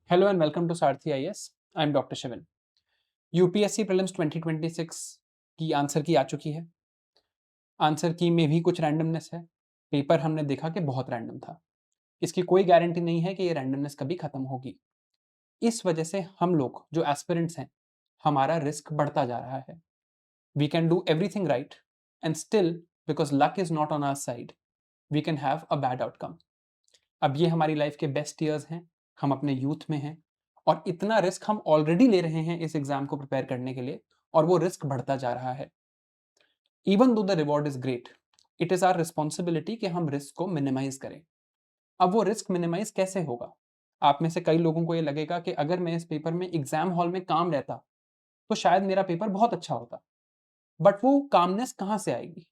Hello and welcome to Sarthi IAS. I'm Dr. Shivan. UPSC prelims 2026 की answer की आ चुकी है। आंसर की में भी कुछ रैंडमनेस है। पेपर हमने देखा कि बहुत रैंडम था। इसकी कोई गारंटी नहीं है कि ये रैंडमनेस कभी खत्म होगी। इस वजह से हम लोग जो एस्पिरेंट्स हैं, हमारा रिस्क बढ़ता जा रहा है। We can do everything right and still because luck is not on our side we can have a bad outcome. अब ये हमारी लाइफ के बेस्ट ईयर्स हैं, हम अपने यूथ में हैं और इतना रिस्क हम ऑलरेडी ले रहे हैं इस एग्जाम को प्रिपेयर करने के लिए और वो रिस्क बढ़ता जा रहा है। Even though the reward is great, it is our responsibility कि हम रिस्क को मिनिमाइज करें। अब वो रिस्क मिनिमाइज कैसे होगा? आप में से कई लोगों को ये लगेगा कि अगर मैं इस पेपर में एग्जाम हॉल में काम रहता तो शायद मेरा पेपर बहुत अच्छा होता। बट वो कामनेस कहाँ से आएगी?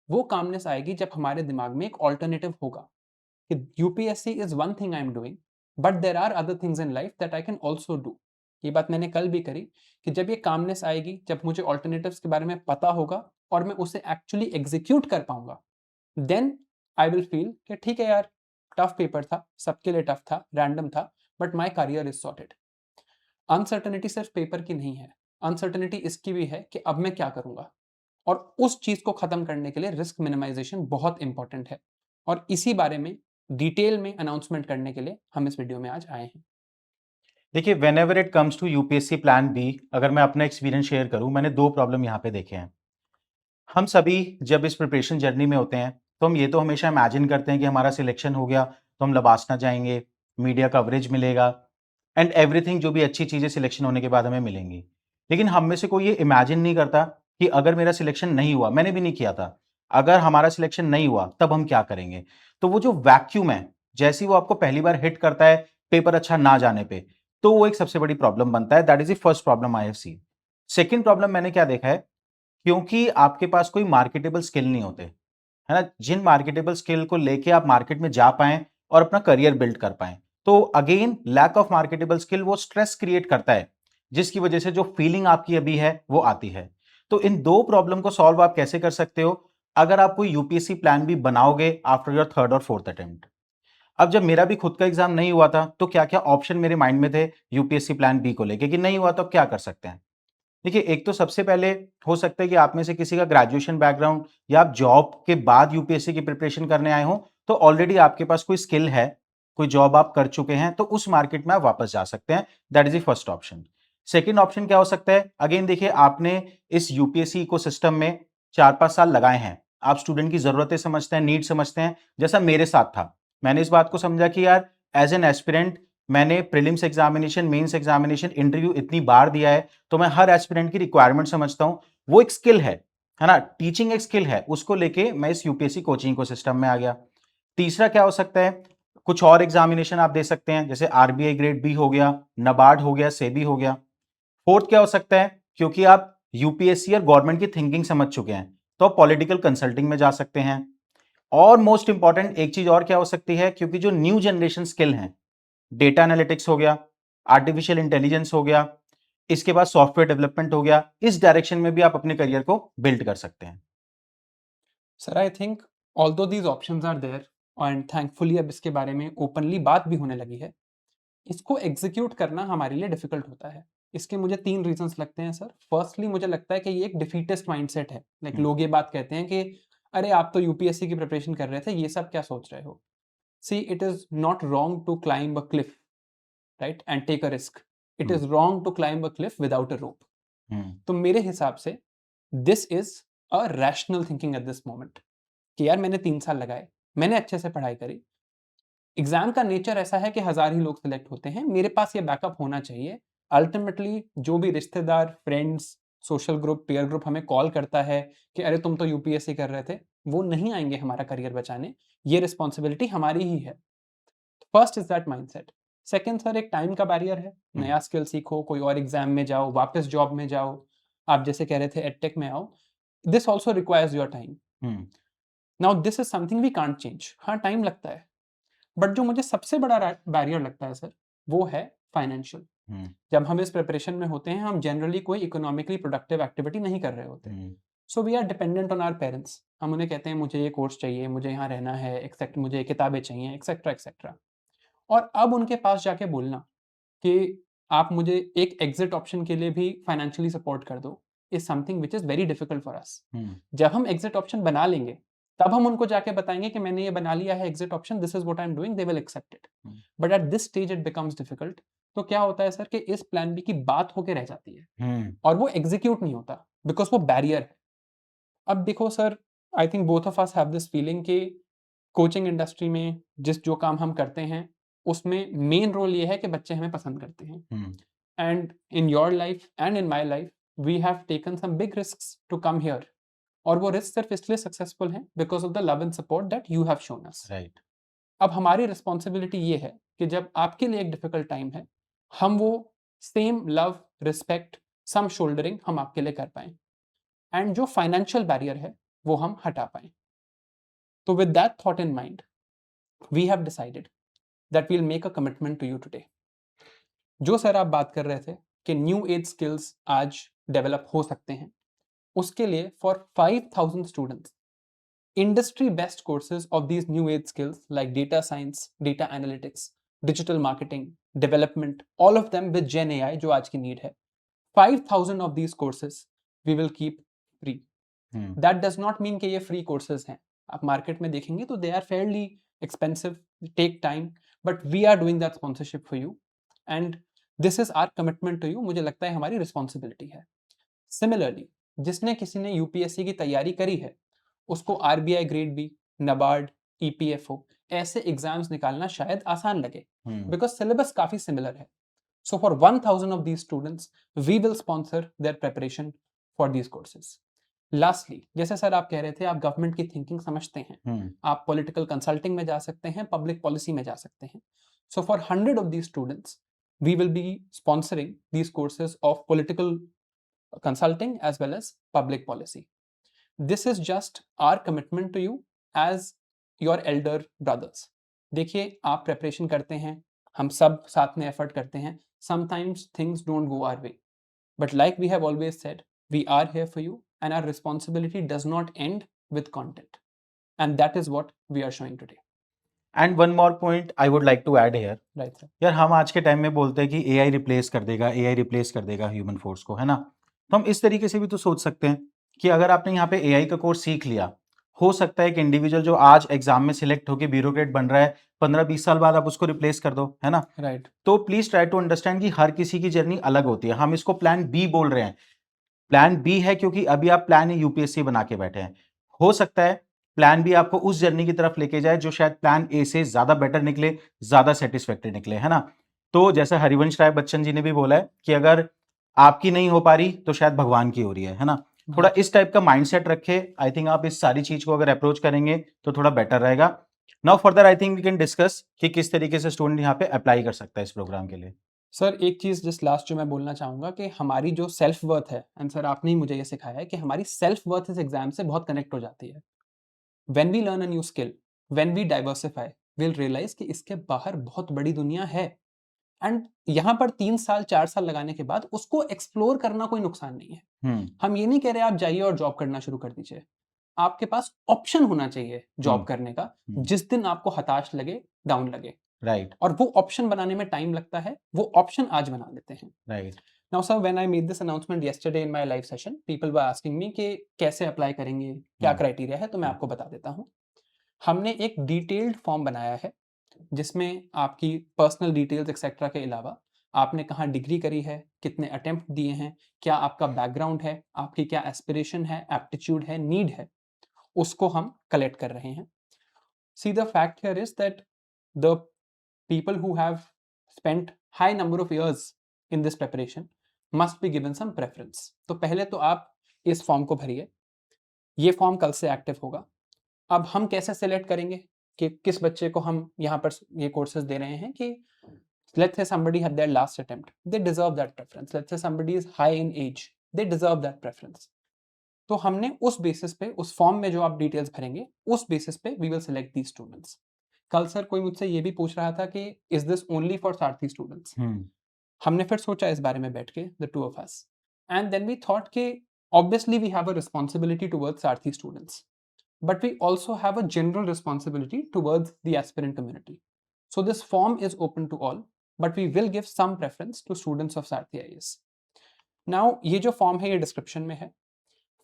वो कामनेस आएगी जब हमारे दिमाग में एक ऑल्टरनेटिव होगा कि UPSC is one thing I am doing but there are other things in life that I can also do. ये बात मैंने कल भी करी कि जब ये कामनेस आएगी, जब मुझे ऑल्टरनेटिव्स के बारे में पता होगा और मैं उसे एक्चुअली एग्जीक्यूट कर पाऊंगा, देन आई विल फील कि ठीक है यार, टफ पेपर था, सबके लिए टफ था, रैंडम था, but my career is sorted. Uncertainty सिर्फ पेपर की नहीं है, अनसर्टनिटी इसकी भी है कि अब मैं क्या करूंगा। और उस चीज को खत्म करने के लिए रिस्क मिनिमाइजेशन बहुत इंपॉर्टेंट है और इसी बारे में डिटेल में अनाउंसमेंट करने के लिए हम इस वीडियो में आज आए हैं। देखिए, whenever it comes to UPSC plan B, अगर मैं अपना एक्सपीरियंस शेयर करूं, मैंने दो प्रॉब्लम यहाँ पे देखे हैं। हम सभी जब इस प्रिपरेशन जर्नी में होते हैं तो हम ये तो हमेशा इमेजिन करते हैं कि हमारा सिलेक्शन हो गया तो हम लबासना जाएंगे, मीडिया कवरेज मिलेगा एंड एवरीथिंग, जो भी अच्छी चीजें सिलेक्शन होने के बाद हमें मिलेंगी। लेकिन हम में से कोई ये इमेजिन नहीं करता कि अगर मेरा सिलेक्शन नहीं हुआ, मैंने भी नहीं किया था, अगर हमारा सिलेक्शन नहीं हुआ तब हम क्या करेंगे। तो वो जो वैक्यूम है, जैसे ही वो आपको पहली बार हिट करता है पेपर अच्छा ना जाने पे, तो वो एक सबसे बड़ी प्रॉब्लम बनता है। That is the first problem I have seen. Second problem मैंने क्या देखा है, क्योंकि आपके पास कोई मार्केटेबल स्किल नहीं होते, है ना, जिन मार्केटेबल स्किल को लेके आप मार्केट में जा पाएं और अपना करियर बिल्ड कर पाएं, तो again lack of marketable skill वो स्ट्रेस क्रिएट करता है, जिसकी वजह से जो फीलिंग आपकी अभी है वो आती है। तो इन दो प्रॉब्लम को सॉल्व आप कैसे कर सकते हो? अगर आप कोई यूपीएससी प्लान भी बनाओगे आफ्टर योर थर्ड और फोर्थ अटेम्प्ट। अब जब मेरा भी खुद का एग्जाम नहीं हुआ था तो क्या क्या ऑप्शन मेरे माइंड में थे यूपीएससी प्लान बी को लेके, कि नहीं हुआ तो अब क्या कर सकते हैं। देखिए, एक तो सबसे पहले हो सकता है कि आप में से किसी का ग्रेजुएशन बैकग्राउंड या आप जॉब के बाद यूपीएससी की प्रिपरेशन करने आए हो, तो ऑलरेडी आपके पास कोई स्किल है, कोई जॉब आप कर चुके हैं, तो उस मार्केट में आप वापस जा सकते हैं। That is the first option. Second option क्या हो सकता है? अगेन देखिए, आपने इस यूपीएससी इकोसिस्टम में 4-5 साल लगाए हैं, आप स्टूडेंट की जरूरतें समझते हैं, नीड समझते हैं, जैसा मेरे साथ था। मैंने इस बात को समझा कि यार, एज एन एस्पिरेंट मैंने prelims examination, mains examination, interview इतनी बार दिया है, तो मैं हर एस्पिरेंट की रिक्वायरमेंट समझता हूं। वो एक स्किल है ना, टीचिंग एक स्किल है, उसको लेके मैं इस यूपीएससी कोचिंग को सिस्टम में आ गया। तीसरा क्या हो सकता है? कुछ और एग्जामिनेशन आप दे सकते हैं, जैसे आरबीआई ग्रेड बी हो गया, नबार्ड हो गया, सेबी हो गया। फोर्थ क्या हो सकता है? क्योंकि आप यूपीएससी और गवर्नमेंट की थिंकिंग समझ चुके हैं, तो आप पॉलिटिकल कंसल्टिंग में जा सकते हैं। और मोस्ट इंपॉर्टेंट एक चीज और क्या हो सकती है, क्योंकि जो न्यू जनरेशन स्किल है, डेटा एनालिटिक्स हो गया, आर्टिफिशियल इंटेलिजेंस हो गया, इसके बाद सॉफ्टवेयर डेवलपमेंट हो गया, इस डायरेक्शन में भी आप अपने करियर को बिल्ड कर सकते हैं। Sir I think although these options are there and thankfully अब इसके बारे में ओपनली बात भी होने लगी है, इसको एग्जीक्यूट करना हमारे लिए डिफिकल्ट होता है। इसके मुझे तीन रीजंस लगते हैं सर। फर्स्टली मुझे लगता है कि ये एक डिफीटिस्ट माइंडसेट है। लाइक लोग ये बात कहते हैं कि अरे आप तो यूपीएससी की प्रिपरेशन कर रहे थे, ये सब क्या सोच रहे हो। See, it is not wrong to climb a cliff, right, and take a risk. It is wrong to climb a cliff without a rope. Hmm. तो मेरे हिसाब से this is a rational thinking at this moment कि यार मैंने 3 साल लगाए, मैंने अच्छे से पढ़ाई करी, एग्जाम का नेचर ऐसा है कि हजार ही लोग सिलेक्ट होते हैं, मेरे पास ये बैकअप होना चाहिए। अल्टीमेटली जो भी रिश्तेदार, friends, social group, peer group हमें कॉल करता है कि अरे तुम तो यूपीएससी कर रहे थे, वो नहीं आएंगे हमारा करियर बचाने। ये रिस्पॉन्सिबिलिटी हमारी ही है। First is that mindset. Second sir, एक टाइम का बैरियर है। नया स्किल सीखो, कोई और एग्जाम में जाओ, वापस जॉब में जाओ, आप जैसे कह रहे थे एडटेक में आओ, this also requires your time. Hmm. Now this is something we can't change. हाँ, टाइम लगता है, बट जो मुझे सबसे बड़ा बैरियर लगता है सर, वो है फाइनेंशियल। हम्म। जब हम इस प्रिपरेशन में होते हैं, हम जनरली कोई इकोनॉमिकली प्रोडक्टिव एक्टिविटी नहीं कर रहे होते। Hmm. So we are dependent on our parents. हम उन्हें कहते हैं मुझे ये कोर्स चाहिए, मुझे यहाँ रहना है, एक्सेप्ट मुझे ये किताबें चाहिए, एक्सेट्रा एक्सेट्रा। और अब उनके पास जाके बोलना कि आप मुझे एक एग्जिट ऑप्शन के लिए भी फाइनेंशियली सपोर्ट कर दो is something which is very difficult for us. जब हम एग्जिट ऑप्शन बना लेंगे तब हम उनको जाके बताएंगे कि मैंने ये बना लिया है exit option, this is what I am doing, they will accept it. But at this stage it becomes difficult. तो क्या होता है सर कि इस प्लान बी की बात होके रह जाती है और वो एग्जीक्यूट नहीं होता बिकॉज वो बैरियर है। अब देखो sir, I think both of us have this feeling कि कोचिंग इंडस्ट्री में जो काम हम करते हैं उसमें मेन रोल ये है कि बच्चे हमें पसंद करते हैं। And in your life and in my life we have taken some big risks to come here, और वो रिस्क सिर्फ इसलिए सक्सेसफुल हैं because of the love and support that you have shown us. Right. अब हमारी responsibility ये है कि जब आपके लिए एक डिफिकल्ट टाइम है, हम वो सेम लव, रिस्पेक्ट, सम शोल्डरिंग हम आपके लिए कर पाएं, एंड जो फाइनेंशियल बैरियर है वो हम हटा पाएं। तो with that thought in mind we have decided that we'll make a commitment to you today. जो सर आप बात कर रहे थे कि न्यू एज स्किल्स आज डेवलप हो सकते हैं, उसके लिए for 5000 students industry best courses of these new age skills like data science, data analytics, digital marketing, development, all of them with Gen AI जो आज की need है, 5000 of these courses we will keep free. That does not mean कि ये free courses हैं। आप market में देखेंगे तो they are fairly expensive, take time, but we are doing that sponsorship for you and this is our commitment to you। मुझे लगता है हमारी responsibility है। Similarly, जिसने किसी ने UPSC की तैयारी करी है उसको RBI grade B, NABARD, EPFO ऐसे एग्जाम्स निकालना शायद आसान लगे बिकॉज सिलेबस काफी सिमिलर है। So for 1000 of these students we will sponsor their preparation for these courses. Lastly, जैसे सर आप कह रहे थे आप गवर्नमेंट की थिंकिंग समझते हैं, आप पॉलिटिकल कंसल्टिंग में जा सकते हैं, पब्लिक पॉलिसी में जा सकते हैं। So for 100 of these students we will be sponsoring these courses of political consulting as well as public policy. This is just our commitment to you as your elder brothers. देखिए आप preparation करते हैं, हम सब साथ में effort करते हैं, sometimes things don't go our way, but like we have always said, we are here for you and our responsibility does not end with content, and that is what we are showing today. And one more point I would like to add here. Right sir. यार हम आज के time में बोलते हैं कि AI replace कर देगा, एआई रिप्लेस कर देगा ह्यूमन फोर्स को, है ना? तो हम इस तरीके से भी तो सोच सकते हैं कि अगर आपने यहाँ पे एआई का कोर्स सीख लिया, हो सकता है कि इंडिविजुअल जो आज एग्जाम में सिलेक्ट होकर ब्यूरोक्रेट बन रहा है, 15-20 साल बाद आप उसको रिप्लेस कर दो, है ना? Right. तो प्लीज ट्राई टू अंडरस्टैंड कि हर किसी की जर्नी अलग होती है। हम इसको प्लान बी बोल रहे हैं। प्लान बी है क्योंकि अभी आप प्लान ए यूपीएससी बना के बैठे हैं। हो सकता है प्लान बी आपको उस जर्नी की तरफ लेके जाए जो शायद प्लान ए से ज्यादा बेटर निकले, ज्यादा सेटिस्फैक्टरी निकले, है ना? तो जैसा हरिवंश राय बच्चन जी ने भी बोला है कि अगर आपकी नहीं हो पा रही तो शायद भगवान की हो रही है ना? थोड़ा इस टाइप का माइंडसेट रखे। आई थिंक आप इस सारी चीज को अगर अप्रोच करेंगे तो थोड़ा बेटर रहेगा। Now further I think we can discuss कि किस तरीके से स्टूडेंट यहाँ पे अप्लाई कर सकता है इस प्रोग्राम के लिए। सर एक चीज़ जिस लास्ट जो मैं बोलना चाहूँगा कि हमारी जो सेल्फ वर्थ है, एंड सर आपने ही मुझे ये सिखाया है कि हमारी सेल्फ वर्थ इस एग्जाम से बहुत कनेक्ट हो जाती है। When we learn a new skill, when we diversify, will realise कि इसके बाहर बहुत बड़ी दुनिया है, एंड यहाँ पर 3 साल 4 साल लगाने के बाद उसको एक्सप्लोर करना कोई नुकसान नहीं है। हम ये नहीं कह रहे आप जाइए और जॉब करना शुरू कर दीजिए, आपके पास ऑप्शन होना चाहिए जॉब करने का जिस दिन आपको हताश लगे, डाउन लगे, राइट। और वो ऑप्शन बनाने में टाइम लगता है, वो ऑप्शन आज बना लेते हैं। Right. Now sir, when I made this announcement yesterday in my live session, people were asking me कि कैसे अप्लाई करेंगे, क्या क्राइटेरिया है, तो मैं आपको बता देता हूँ। हमने एक डिटेल्ड फॉर्म बनाया है जिसमें आपकी पर्सनल डिटेल्स एक्सेट्रा के अलावा आपने कहाँ डिग्री करी है, कितने अटेम्प्ट दिए हैं, क्या आपका बैकग्राउंड है, आपकी क्या एस्पिरेशन है, एप्टीट्यूड है, नीड है, उसको हम कलेक्ट कर रहे हैं। See, the fact here is that the people who have spent high number of years in this preparation must be given some preference. तो पहले तो आप इस फॉर्म को भरिए, ये फॉर्म कल से एक्टिव होगा। अब हम कैसे सिलेक्ट करेंगे कि किस बच्चे को हम यहाँ पर ये कोर्सेज दे रहे हैं कि let's say somebody had their last attempt, they deserve that preference. Let's say somebody is high in age, they deserve that preference. तो हमने उस बेसिस पे, उस फॉर्म में जो आप डिटेल्स भरेंगे, उस बेसिस पे we will select the students. कल सर कोई मुझसे ये भी पूछ रहा था कि is this only for Sarathi students. हमने फिर सोचा इस बारे में बैठ के, the two of us, and then we thought कि obviously we have a responsibility towards Sarathi students, but we also have a general responsibility towards the aspirant community. So this form is open to all. but we will give some preference to students of Sarthi IAS. Now ये जो form है ये description में है,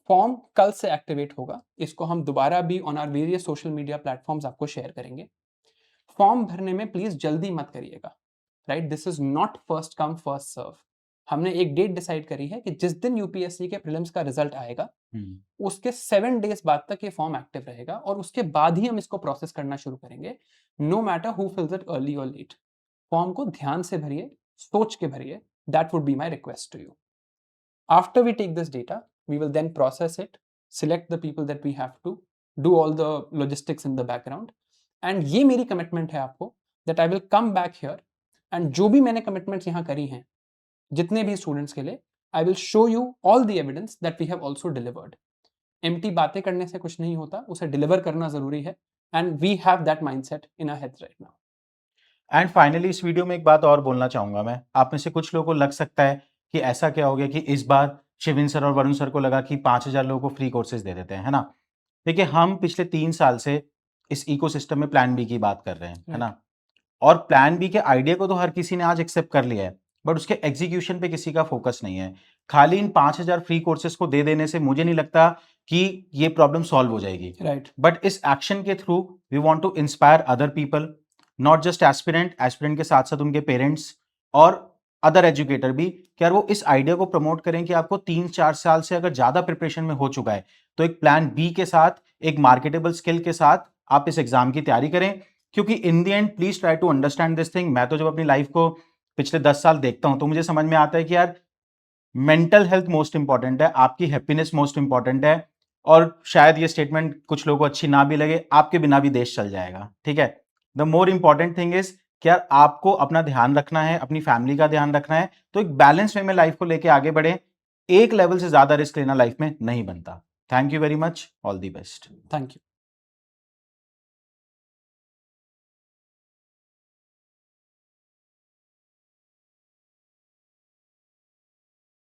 form कल से activate होगा, इसको हम दोबारा भी on our various social media platforms आपको शेयर करेंगे। फॉर्म भरने में प्लीज जल्दी मत करिएगा, right? This is not first come first serve. हमने एक डेट डिसाइड करी है कि जिस दिन यूपीएससी के प्रीलिम्स का रिजल्ट आएगा उसके 7 डेज बाद तक ये फॉर्म एक्टिव रहेगा और उसके बाद ही हम इसको प्रोसेस करना शुरू करेंगे, no matter who fills it early और लेट। फॉर्म को ध्यान से भरिए, सोच के भरिए, that would be my request to you. After we take this data, we will then process it, select the people that we have to, do all the logistics in the background, and ये मेरी commitment है आपको that I will come back here and जो भी मैंने commitments यहाँ करी हैं जितने भी students के लिए, I will show you all the evidence that we have also delivered. empty बातें करने से कुछ नहीं होता, उसे deliver करना जरूरी है, and we have that mindset in our heads right now. And finally इस वीडियो में एक बात और बोलना चाहूंगा मैं, आप में से कुछ लोगों को लग सकता है कि ऐसा क्या हो गया कि इस बार शिविन सर और वरुण सर को लगा कि 5000 लोगों को फ्री कोर्सेज दे देते हैं, है ना? देखिए, हम पिछले 3 साल से इस इकोसिस्टम में प्लान बी की बात कर रहे हैं, है ना? और प्लान बी के आइडिया को तो हर किसी ने आज एक्सेप्ट कर लिया है, बट उसके एग्जीक्यूशन पे किसी का फोकस नहीं है। खाली इन 5000 फ्री कोर्सेज को दे देने से मुझे नहीं लगता कि ये प्रॉब्लम सॉल्व हो जाएगी, राइट? बट इस एक्शन के through we want to inspire other people, not just aspirant के साथ साथ उनके पेरेंट्स और अदर एजुकेटर भी, कि यार वो इस आइडिया को प्रमोट करें कि आपको 3-4 साल से अगर ज्यादा प्रिपरेशन में हो चुका है तो एक प्लान बी के साथ, एक मार्केटेबल स्किल के साथ आप इस एग्जाम की तैयारी करें। क्योंकि in the end please try to understand this thing. मैं तो जब अपनी लाइफ को पिछले 10 साल देखता हूं तो मुझे समझ में आता है कि यार मेंटल हेल्थ मोस्ट इंपॉर्टेंट है, आपकी हैप्पीनेस मोस्ट इंपॉर्टेंट है। और शायद ये स्टेटमेंट कुछ लोगों को अच्छी ना भी लगे, आपके बिना भी देश चल जाएगा, ठीक है? The more important thing is कि यार आपको अपना ध्यान रखना है, अपनी फैमिली का ध्यान रखना है, तो एक बैलेंस वे में लाइफ को लेके आगे बढ़े। एक लेवल से ज्यादा रिस्क लेना लाइफ में नहीं बनता। Thank you very much, all the best. Thank you.